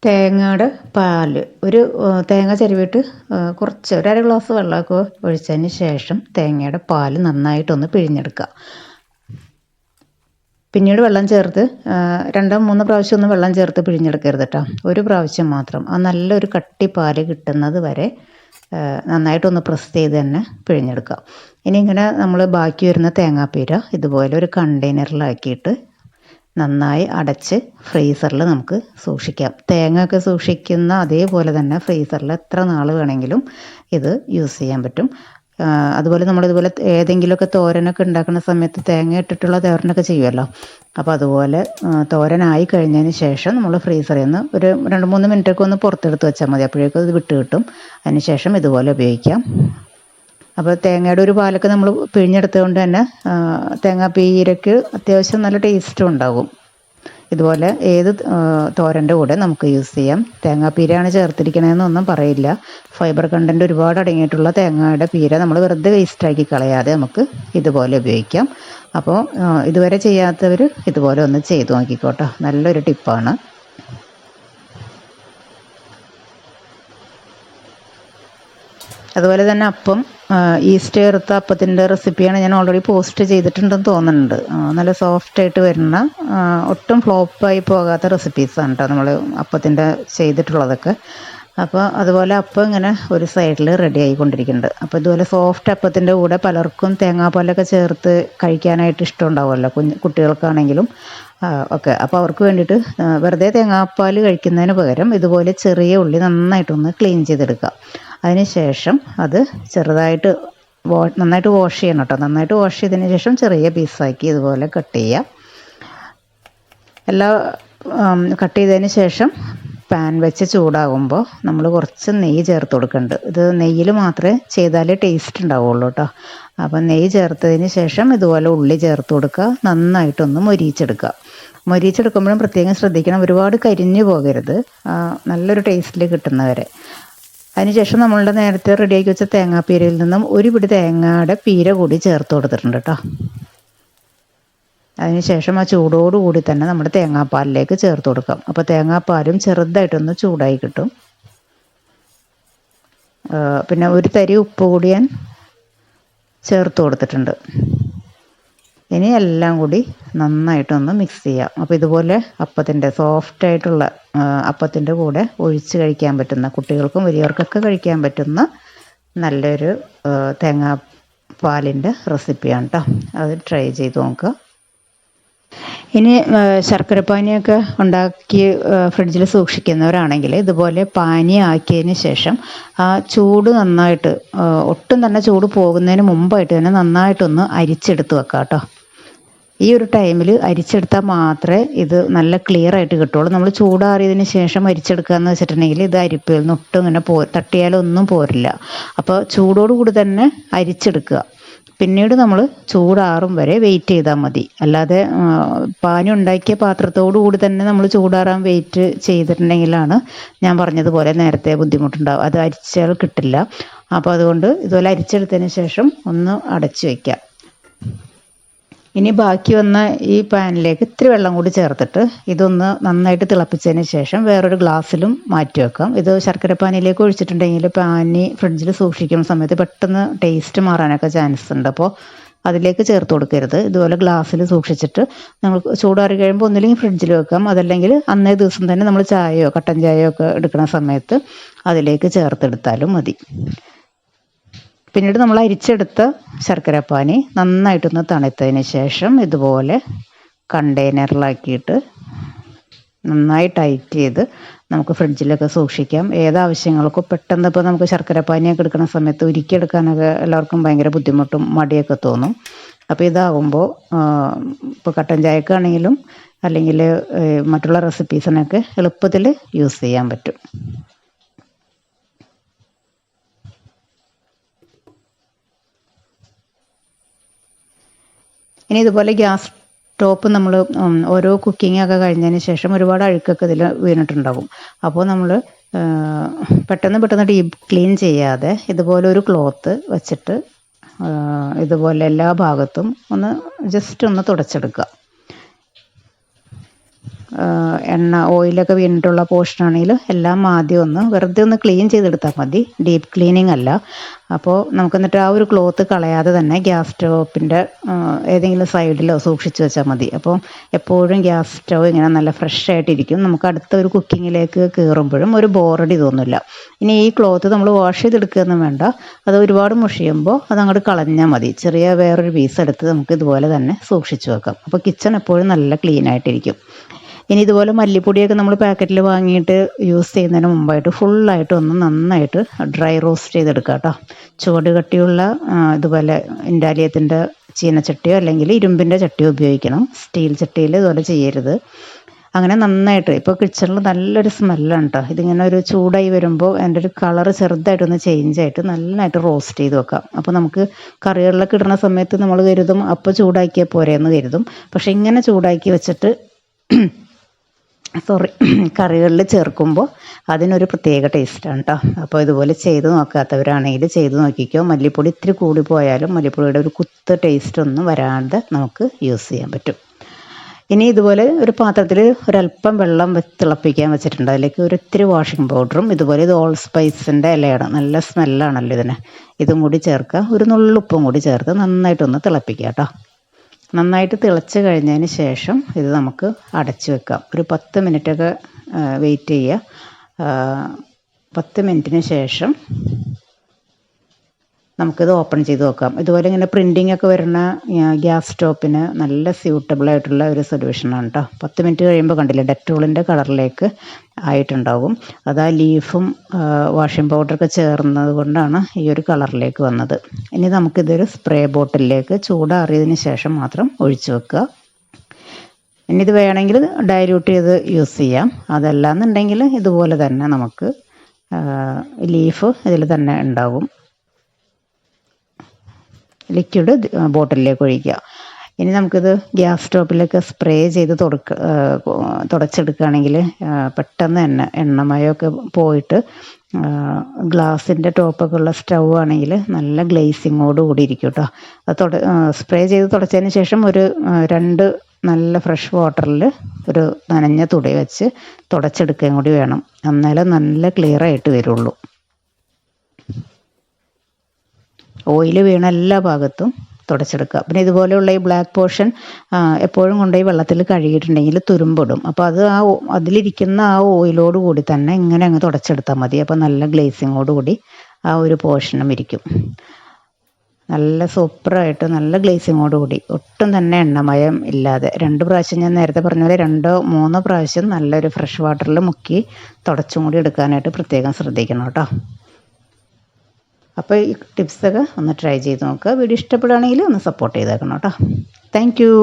തേങ്ങയുടെ പാല് തേങ്ങ ചിരവിയിട്ട് കുറച്ച് ഒരു അര ഗ്ലാസ് വെള്ളമൊക്കെ ഒഴിച്ചതിന് ശേഷം തേങ്ങയുടെ പാല് നന്നായിട്ടൊന്ന് പിഴിഞ്ഞെടുക്കുക. പിന്നീട് വെള്ളം ചേർത്ത് 2-3 പ്രാവശ്യം ഒന്നും വെള്ളം ചേർത്ത് പിഴിഞ്ഞെടുക്കരുത് കേട്ടോ. ഒരു പ്രാവശ്യം മാത്രം ആ നല്ലൊരു കട്ടിപ്പാല് കിട്ടുന്നത് വരെ നന്നായിട്ടൊന്ന് പ്രസ് ചെയ്ത് തന്നെ പിഴിഞ്ഞെടുക്കുക. ഇനി ഇങ്ങനെ നമ്മൾ ബാക്കി വരുന്ന തേങ്ങാപ്പീര ഇതുപോലെ ഒരു കണ്ടെയ്നറിലാക്കിയിട്ട് നന്നായി അടച്ച് ഫ്രീസറിൽ നമുക്ക് സൂക്ഷിക്കാം. തേങ്ങ ഒക്കെ സൂക്ഷിക്കുന്ന അതേപോലെ തന്നെ ഫ്രീസറിൽ എത്ര നാൾ വേണമെങ്കിലും ഇത് യൂസ് ചെയ്യാൻ പറ്റും. അതുപോലെ നമ്മളിതുപോലെ ഏതെങ്കിലുമൊക്കെ തോരനൊക്കെ ഉണ്ടാക്കുന്ന സമയത്ത് തേങ്ങ ഇട്ടിട്ടുള്ള തോരനൊക്കെ ചെയ്യുമല്ലോ. അപ്പോൾ അതുപോലെ തോരനായി കഴിഞ്ഞതിന് ശേഷം നമ്മൾ ഫ്രീസറിൽ നിന്ന് ഒരു 2-3 മിനിറ്റൊക്കെ ഒന്ന് പുറത്തെടുത്ത് വെച്ചാൽ മതി. അപ്പോഴേക്കും ഇത് വിട്ട് കിട്ടും. അതിന് ശേഷം ഇതുപോലെ ഉപയോഗിക്കാം. അപ്പോൾ തേങ്ങയുടെ ഒരു പാലൊക്കെ നമ്മൾ പിഴിഞ്ഞെടുത്തത് കൊണ്ട് തന്നെ തേങ്ങാപ്പീരയ്ക്ക് അത്യാവശ്യം നല്ല ടേസ്റ്റും ഉണ്ടാകും. ഇതുപോലെ ഏത് തോരൻ്റെ കൂടെ നമുക്ക് യൂസ് ചെയ്യാം. തേങ്ങാപ്പീരയാണ് ചേർത്തിരിക്കണമെന്നൊന്നും പറയില്ല. ഫൈബർ കണ്ടൻറ്റ് ഒരുപാട് അടങ്ങിയിട്ടുള്ള തേങ്ങയുടെ പീര നമ്മൾ വെറുതെ വേസ്റ്റാക്കി കളയാതെ നമുക്ക് ഇതുപോലെ ഉപയോഗിക്കാം. അപ്പോൾ ഇതുവരെ ചെയ്യാത്തവർ ഇതുപോലെ ഒന്ന് ചെയ്തു നോക്കിക്കോട്ടോ. നല്ലൊരു ടിപ്പാണ്. അതുപോലെ തന്നെ അപ്പം ഈസ്റ്റ് ചേർത്ത അപ്പത്തിൻ്റെ റെസിപ്പിയാണ് ഞാൻ ഓൾറെഡി പോസ്റ്റ് ചെയ്തിട്ടുണ്ടെന്ന് തോന്നുന്നുണ്ട്. നല്ല സോഫ്റ്റായിട്ട് വരുന്ന ഒട്ടും ഫ്ലോപ്പായി പോകാത്ത റെസിപ്പീസാണ് കേട്ടോ നമ്മൾ അപ്പത്തിൻ്റെ ചെയ്തിട്ടുള്ളതൊക്കെ. അപ്പോൾ അതുപോലെ അപ്പം ഇങ്ങനെ ഒരു സൈഡിൽ റെഡി ആയിക്കൊണ്ടിരിക്കുന്നുണ്ട്. അപ്പോൾ ഇതുപോലെ സോഫ്റ്റ് അപ്പത്തിൻ്റെ കൂടെ പലർക്കും തേങ്ങാപ്പാലൊക്കെ ചേർത്ത് കഴിക്കാനായിട്ട് ഇഷ്ടമുണ്ടാവുമല്ലോ, കുട്ടികൾക്കാണെങ്കിലും ഒക്കെ. അപ്പോൾ അവർക്ക് വേണ്ടിയിട്ട് വെറുതെ തേങ്ങാപ്പാൽ കഴിക്കുന്നതിന് പകരം ഇതുപോലെ ചെറിയ ഉള്ളി നന്നായിട്ടൊന്ന് ക്ലീൻ ചെയ്തെടുക്കുക. അതിന് ശേഷം അത് ചെറുതായിട്ട് നന്നായിട്ട് വാഷ് ചെയ്യണം കേട്ടോ. നന്നായിട്ട് വാഷ് ചെയ്തതിന് ശേഷം ചെറിയ പീസാക്കി ഇതുപോലെ കട്ട് ചെയ്യുക. എല്ലാം കട്ട് ചെയ്തതിന് ശേഷം പാൻ വെച്ച് ചൂടാകുമ്പോൾ നമ്മൾ കുറച്ച് നെയ്യ് ചേർത്ത് കൊടുക്കുന്നുണ്ട്. ഇത് നെയ്യിൽ മാത്രമേ ചെയ്താലേ ടേസ്റ്റ് ഉണ്ടാവുള്ളൂ കേട്ടോ. അപ്പം നെയ്യ് ചേർത്തതിന് ശേഷം ഇതുപോലെ ഉള്ളി ചേർത്ത് കൊടുക്കുക. നന്നായിട്ടൊന്ന് മൊരിയിച്ചെടുക്കുക. മൊരിയിച്ചെടുക്കുമ്പോഴും പ്രത്യേകം ശ്രദ്ധിക്കണം, ഒരുപാട് കരിഞ്ഞു പോകരുത്, നല്ലൊരു ടേസ്റ്റിൽ കിട്ടുന്നവരെ. അതിനുശേഷം നമ്മളുടെ നേരത്തെ റെഡിയാക്കി വെച്ച തേങ്ങാപ്പീരയിൽ നിന്നും ഒരു പിടി തേങ്ങയുടെ പീര കൂടി ചേർത്ത് കൊടുത്തിട്ടുണ്ട് കേട്ടോ. അതിനുശേഷം ആ ചൂടോടുകൂടി തന്നെ നമ്മുടെ തേങ്ങാപ്പാലിലേക്ക് ചേർത്ത് കൊടുക്കാം. അപ്പോൾ തേങ്ങാപ്പാലും ചെറുതായിട്ടൊന്ന് ചൂടായി കിട്ടും. പിന്നെ ഒരു തരി ഉപ്പ് കൂടി ഞാൻ ചേർത്ത് കൊടുത്തിട്ടുണ്ട്. ഇനി എല്ലാം കൂടി നന്നായിട്ടൊന്ന് മിക്സ് ചെയ്യാം. അപ്പോൾ ഇതുപോലെ അപ്പത്തിൻ്റെ സോഫ്റ്റായിട്ടുള്ള അപ്പത്തിൻ്റെ കൂടെ ഒഴിച്ച് കഴിക്കാൻ പറ്റുന്ന, കുട്ടികൾക്കും വലിയവർക്കൊക്കെ കഴിക്കാൻ പറ്റുന്ന നല്ലൊരു തേങ്ങാപ്പാലിൻ്റെ റെസിപ്പിയാണ് കേട്ടോ. അത് ട്രൈ ചെയ്ത് നോക്കുക. ഇനി ശർക്കരപ്പാനിയൊക്കെ ഉണ്ടാക്കി ഫ്രിഡ്ജിൽ സൂക്ഷിക്കുന്നവരാണെങ്കിൽ ഇതുപോലെ പാനി ആക്കിയതിന് ശേഷം ആ ചൂട് നന്നായിട്ട്, ഒട്ടും തന്നെ ചൂട് പോകുന്നതിന് മുമ്പായിട്ട് തന്നെ നന്നായിട്ടൊന്ന് അരിച്ചെടുത്ത് വെക്കാം കേട്ടോ. ഈ ഒരു ടൈമിൽ അരിച്ചെടുത്താൽ മാത്രമേ ഇത് നല്ല ക്ലിയർ ആയിട്ട് കിട്ടുള്ളൂ. നമ്മൾ ചൂടാറിയതിന് ശേഷം അരിച്ചെടുക്കുക എന്ന് വെച്ചിട്ടുണ്ടെങ്കിൽ ഇത് അരിപ്പിൽ നിന്ന് ഒട്ടും ഇങ്ങനെ തട്ടിയാലൊന്നും പോരില്ല. അപ്പോൾ ചൂടോടുകൂടി തന്നെ അരിച്ചെടുക്കുക. പിന്നീട് നമ്മൾ ചൂടാറും വരെ വെയിറ്റ് ചെയ്താൽ മതി. അല്ലാതെ പാനി ഉണ്ടാക്കിയ പാത്രത്തോടു കൂടി തന്നെ നമ്മൾ ചൂടാറാൻ വെയിറ്റ് ചെയ്തിട്ടുണ്ടെങ്കിലാണ് ഞാൻ പറഞ്ഞതുപോലെ നേരത്തെ ബുദ്ധിമുട്ടുണ്ടാവും, അത് അരിച്ചാൽ കിട്ടില്ല. അപ്പോൾ അതുകൊണ്ട് ഇതുപോലെ അരിച്ചെടുത്തതിന് ശേഷം ഒന്ന് അടച്ചു വയ്ക്കുക. ഇനി ബാക്കി വന്ന ഈ പാനിലേക്ക് ഇത്തിരി വെള്ളം കൂടി ചേർത്തിട്ട് ഇതൊന്ന് നന്നായിട്ട് തിളപ്പിച്ചതിന് ശേഷം വേറൊരു ഗ്ലാസ്സിലും മാറ്റി വെക്കാം. ഇത് ശർക്കരപ്പാനിയിലേക്ക് ഒഴിച്ചിട്ടുണ്ടെങ്കിൽ പാനി ഫ്രിഡ്ജിൽ സൂക്ഷിക്കുന്ന സമയത്ത് പെട്ടെന്ന് ടേസ്റ്റ് മാറാനൊക്കെ ചാൻസ് ഉണ്ട്. അപ്പോൾ അതിലേക്ക് ചേർത്ത് കൊടുക്കരുത്. ഇതുപോലെ ഗ്ലാസ്സിൽ സൂക്ഷിച്ചിട്ട് നമുക്ക് ചൂടാറി കഴിയുമ്പോൾ ഒന്നില്ലെങ്കിൽ ഫ്രിഡ്ജിൽ വെക്കാം, അതല്ലെങ്കിൽ അന്നേ ദിവസം തന്നെ നമ്മൾ ചായയോ കട്ടൻ ചായയോ ഒക്കെ എടുക്കുന്ന സമയത്ത് അതിലേക്ക് ചേർത്തെടുത്താലും മതി. പിന്നീട് നമ്മൾ അരിച്ചെടുത്ത ശർക്കരപ്പാനി നന്നായിട്ടൊന്ന് തണുത്തതിന് ശേഷം ഇതുപോലെ കണ്ടെയ്നറിലാക്കിയിട്ട് നന്നായി ടൈറ്റ് ചെയ്ത് നമുക്ക് ഫ്രിഡ്ജിലൊക്കെ സൂക്ഷിക്കാം. ഏതാവശ്യങ്ങൾക്കും പെട്ടെന്ന് ഇപ്പോൾ നമുക്ക് ശർക്കരപ്പാനിയൊക്കെ എടുക്കുന്ന സമയത്ത് ഉരുക്കിയെടുക്കാനൊക്കെ എല്ലാവർക്കും ഭയങ്കര ബുദ്ധിമുട്ടും മടിയൊക്കെ തോന്നും. അപ്പോൾ ഇതാകുമ്പോൾ ഇപ്പോൾ കട്ടൻ ചായക്കാണെങ്കിലും അല്ലെങ്കിൽ മറ്റുള്ള റെസിപ്പീസിനൊക്കെ എളുപ്പത്തിൽ യൂസ് ചെയ്യാൻ പറ്റും. ഇനി ഇതുപോലെ ഗ്യാസ് സ്റ്റോപ്പ് നമ്മൾ ഓരോ കുക്കിങ്ങൊക്കെ കഴിഞ്ഞതിന് ശേഷം ഒരുപാട് അഴുക്കൊക്കെ ഇതിൽ വീണിട്ടുണ്ടാകും. അപ്പോൾ നമ്മൾ പെട്ടെന്ന് ഡീപ്പ് ക്ലീൻ ചെയ്യാതെ ഇതുപോലെ ഒരു ക്ലോത്ത് വെച്ചിട്ട് ഇതുപോലെ എല്ലാ ഭാഗത്തും ഒന്ന് ജസ്റ്റ് ഒന്ന് തുടച്ചെടുക്കുക. എണ്ണ ഓയിലൊക്കെ വീണിട്ടുള്ള പോർഷനാണെങ്കിൽ എല്ലാം ആദ്യം ഒന്ന് വെറുതെ ഒന്ന് ക്ലീൻ ചെയ്തെടുത്താൽ മതി, ഡീപ്പ് ക്ലീനിങ് അല്ല. അപ്പോൾ നമുക്ക് എന്നിട്ട് ആ ഒരു ക്ലോത്ത് കളയാതെ തന്നെ ഗ്യാസ് സ്റ്റോപ്പിൻ്റെ ഏതെങ്കിലും സൈഡിലോ സൂക്ഷിച്ച് വെച്ചാൽ മതി. അപ്പോൾ എപ്പോഴും ഗ്യാസ് സ്റ്റവ് ഇങ്ങനെ നല്ല ഫ്രഷ് ആയിട്ടിരിക്കും. നമുക്ക് അടുത്ത ഒരു കുക്കിങ്ങിലേക്ക് കയറുമ്പോഴും ഒരു ബോറടി തോന്നില്ല. ഇനി ഈ ക്ലോത്ത് നമ്മൾ വാഷ് ചെയ്തെടുക്കുകയൊന്നും വേണ്ട, അത് ഒരുപാട് മുഷിയുമ്പോൾ അതങ്ങോട്ട് കളഞ്ഞാൽ മതി. ചെറിയ വേറൊരു പീസ് എടുത്ത് നമുക്ക് ഇതുപോലെ തന്നെ സൂക്ഷിച്ച് വെക്കാം. അപ്പോൾ കിച്ചൺ എപ്പോഴും നല്ല ക്ലീൻ ആയിട്ടിരിക്കും. ഇനി ഇതുപോലെ മല്ലിപ്പൊടിയൊക്കെ നമ്മൾ പാക്കറ്റിൽ വാങ്ങിയിട്ട് യൂസ് ചെയ്യുന്നതിന് മുമ്പായിട്ട് ഫുള്ളായിട്ട് ഒന്ന് നന്നായിട്ട് ഡ്രൈ റോസ്റ്റ് ചെയ്തെടുക്കുക കേട്ടോ. ചുവട് കട്ടിയുള്ള ഇതുപോലെ ഇൻഡാലിയത്തിൻ്റെ ചീനച്ചട്ടിയോ അല്ലെങ്കിൽ ഇരുമ്പിൻ്റെ ചട്ടിയോ ഉപയോഗിക്കണം. സ്റ്റീൽ ചട്ടിയിൽ ഇതുപോലെ ചെയ്യരുത്. അങ്ങനെ നന്നായിട്ട് ഇപ്പോൾ കിച്ചണിൽ നല്ലൊരു സ്മെല്ലാണ് കേട്ടോ. ഇതിങ്ങനെ ഒരു ചൂടായി വരുമ്പോൾ അതിൻ്റെ ഒരു കളറ് ചെറുതായിട്ടൊന്ന് ചേഞ്ച് ആയിട്ട് നന്നായിട്ട് റോസ്റ്റ് ചെയ്ത് വെക്കാം. അപ്പോൾ നമുക്ക് കറികളിലൊക്കെ ഇടുന്ന സമയത്ത് നമ്മൾ കരുതും അപ്പോൾ ചൂടാക്കിയാൽ പോരെയെന്ന് കരുതും. പക്ഷേ ഇങ്ങനെ ചൂടാക്കി വെച്ചിട്ട് കറികളിൽ ചേർക്കുമ്പോൾ അതിനൊരു പ്രത്യേക ടേസ്റ്റാണ് കേട്ടോ. അപ്പോൾ ഇതുപോലെ ചെയ്ത് നോക്കാത്തവരാണെങ്കിൽ ചെയ്ത് നോക്കിക്കോ. മല്ലിപ്പൊടി ഇത്തിരി കൂടി പോയാലും മല്ലിപ്പൊടിയുടെ ഒരു കുത്ത് ടേസ്റ്റ് ഒന്നും വരാതെ നമുക്ക് യൂസ് ചെയ്യാൻ പറ്റും. ഇനി ഇതുപോലെ ഒരു പാത്രത്തിൽ ഒരല്പം വെള്ളം തിളപ്പിക്കാൻ വെച്ചിട്ടുണ്ട്. അതിലേക്ക് ഒരു ഇത്തിരി വാഷിംഗ് പൗഡറും ഇതുപോലെ ഇത് ഓൾ സ്പൈസിൻ്റെ ഇലയാണ്, നല്ല സ്മെല്ലാണല്ലോ ഇതിന്. ഇതും കൂടി ചേർക്കുക, ഒരു നുള്ളുപ്പും കൂടി ചേർത്ത് നന്നായിട്ടൊന്ന് തിളപ്പിക്കുക കേട്ടോ. നന്നായിട്ട് തിളച്ച് കഴിഞ്ഞതിന് ശേഷം ഇത് നമുക്ക് അടച്ച് വെക്കാം. ഒരു 10 മിനിറ്റൊക്കെ വെയിറ്റ് ചെയ്യുക. 10 മിനിറ്റിന് ശേഷം നമുക്കിത് ഓപ്പൺ ചെയ്ത് നോക്കാം. ഇതുപോലെ ഇങ്ങനെ പ്രിൻറ്റിംഗ് ഒക്കെ വരുന്ന ഗ്യാസ് സ്റ്റോപ്പിന് നല്ല സ്യൂട്ടബിളായിട്ടുള്ള ഒരു സൊല്യൂഷനാണ് കേട്ടോ. 10 മിനിറ്റ് കഴിയുമ്പോൾ കണ്ടില്ലേ ഡെറ്റോളിൻ്റെ കളറിലേക്ക് ആയിട്ടുണ്ടാകും. അത് ആ ലീഫും വാഷിംഗ് പൗഡറൊക്കെ ചേർന്നത് കൊണ്ടാണ് ഈ ഒരു കളറിലേക്ക് വന്നത്. ഇനി നമുക്കിതൊരു സ്പ്രേ ബോട്ടിലേക്ക് ചൂടാറിയതിന് ശേഷം മാത്രം ഒഴിച്ചു വെക്കുക. ഇനി ഇത് വേണമെങ്കിൽ ഡൈല്യൂട്ട് ചെയ്ത് യൂസ് ചെയ്യാം. അതല്ലാന്നുണ്ടെങ്കിൽ ഇതുപോലെ തന്നെ നമുക്ക് ലീഫ് ഇതിൽ തന്നെ ഉണ്ടാകും. ലിക്വിഡ് ബോട്ടിലേക്ക് ഒഴിക്കുക. ഇനി നമുക്കിത് ഗ്യാസ് സ്റ്റോപ്പിലൊക്കെ സ്പ്രേ ചെയ്ത് തുടച്ചെടുക്കുകയാണെങ്കിൽ പെട്ടെന്ന് തന്നെ എണ്ണമയമൊക്കെ പോയിട്ട് ഗ്ലാസിൻ്റെ ടോപ്പൊക്കെ ഉള്ള സ്റ്റൗ ആണെങ്കിൽ നല്ല ഗ്ലേസിങ്ങോട് കൂടി ഇരിക്കും കേട്ടോ. അത് സ്പ്രേ ചെയ്ത് തുടച്ചതിന് ശേഷം ഒരു 2 നല്ല ഫ്രഷ് വാട്ടറിൽ ഒരു നനഞ്ഞ തുണി വെച്ച് തുടച്ചെടുക്കുകയും കൂടി വേണം. എന്നാലും നല്ല ക്ലിയർ ആയിട്ട് വരുള്ളൂ. ഓയിൽ വീണ എല്ലാ ഭാഗത്തും തുടച്ചെടുക്കുക. പിന്നെ ഇതുപോലെയുള്ള ഈ ബ്ലാക്ക് പോർഷൻ എപ്പോഴും കൊണ്ടുപോയി വെള്ളത്തിൽ കഴുകിയിട്ടുണ്ടെങ്കിൽ തുരുമ്പിടും. അപ്പോൾ അത് അതിലിരിക്കുന്ന ആ ഓയിലോട് കൂടി തന്നെ ഇങ്ങനെ അങ്ങ് തുടച്ചെടുത്താൽ മതി. അപ്പോൾ നല്ല ഗ്ലേസിങ്ങോട് കൂടി ആ ഒരു പോർഷനും ഇരിക്കും. നല്ല സൂപ്പറായിട്ട് നല്ല ഗ്ലേസിങ്ങോട് കൂടി ഒട്ടും തന്നെ എണ്ണമയം ഇല്ലാതെ 2 പ്രാവശ്യം ഞാൻ നേരത്തെ പറഞ്ഞ പോലെ 2-3 പ്രാവശ്യം നല്ലൊരു ഫ്രഷ് വാട്ടറിൽ മുക്കി തുടച്ചും കൂടി എടുക്കാനായിട്ട് പ്രത്യേകം ശ്രദ്ധിക്കണം കേട്ടോ. അപ്പോൾ ഈ ടിപ്സൊക്കെ ഒന്ന് ട്രൈ ചെയ്ത് നോക്കുക. വീഡിയോ ഇഷ്ടപ്പെടുകയാണെങ്കിൽ ഒന്ന് സപ്പോർട്ട് ചെയ്തേക്കണം കേട്ടോ. Thank you.